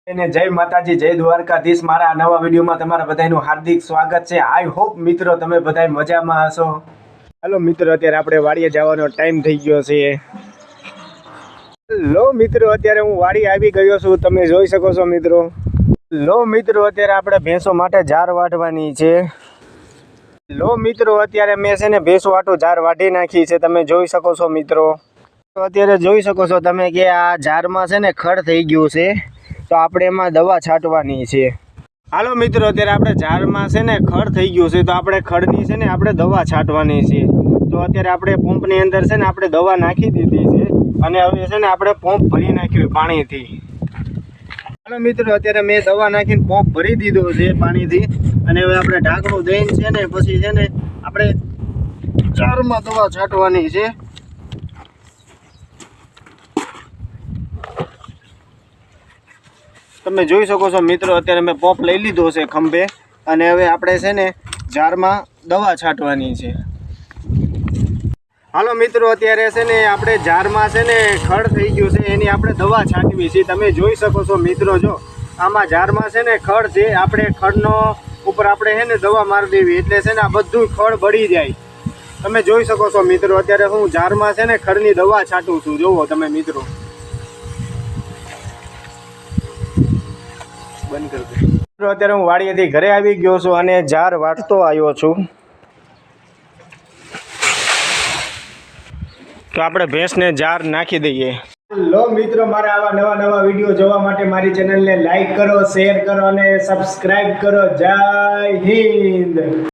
અને જય માતાજી, જય દ્વારકાધીશ। મારા નવા વિડીયોમાં તમારા બધાનું હાર્દિક સ્વાગત છે। આઈ હોપ મિત્રો તમે બધા મજામાં હશો। હાલો મિત્રો, અત્યારે આપણે વાડીએ જવાનો ટાઈમ થઈ ગયો છે। લો મિત્રો, અત્યારે હું વાડી આવી ગયો છું, તમે જોઈ શકો છો મિત્રો। લો મિત્રો, અત્યારે આપણે ભેંસો માટે ઝાર વાઢવાની છે। લો મિત્રો, અત્યારે મેં છે ને ભેંસો વાટો ઝાર વાઢી નાખી છે, તમે જોઈ શકો છો મિત્રો। તો અત્યારે જોઈ શકો છો તમે કે આ ઝારમાં છે ને ખડ થઈ ગયું છે, તો આપણે એમાં દવા છાંટવાની છે। હાલો મિત્રો, અત્યારે આપણે ઝાડમાં છે ને ખડ થઈ ગયું છે, તો આપણે ખડની છે ને આપણે દવા છાંટવાની છે। તો અત્યારે આપણે પંપની અંદર છે ને આપણે દવા નાખી દીધી છે, અને હવે છે ને આપણે પંપ ભરી નાખ્યું પાણીથી। હાલો મિત્રો, અત્યારે મેં દવા નાખીને પંપ ભરી દીધો છે પાણીથી, અને હવે આપણે ઢાંકણું દઈને છે ને પછી છે ને આપણે ઝાડમાં દવા છાંટવાની છે। તમે જોઈ શકો છો મિત્રો, અત્યારે મેં પંપ લઈ લીધો છે ખંભે, અને હવે આપણે છે ને ઝાડમાં દવા છાંટવાની છે। હાલો મિત્રો, અત્યારે છે ને આપણે ઝાડમાં છે ને ખડ થઈ ગયું છે, એની આપણે દવા છાંટવી છે। તમે જોઈ શકો છો મિત્રો, જો આમાં ઝાડમાં છે ને ખડ છે, આપણે ખડનો ઉપર આપણે છે ને દવા મારી દેવી, એટલે છે ને આ બધું ખડ બળી જાય। તમે જોઈ શકો છો મિત્રો, અત્યારે હું ઝાડમાં છે ને ખડની દવા છાંટું છું, જોવો તમે મિત્રો। અત્યારે હું વાડીએથી ઘરે આવી ગયો છું અને ઝાર વાટતો આવ્યો છું। તો આપણે ભેંસને ઝાર નાખી દઈએ। લો મિત્રો, મારા આવા નવા વિડીયો જોવા માટે મારી ચેનલને લાઈક કરો, શેર કરો અને સબસ્ક્રાઇબ કરો। જય હિન્દ।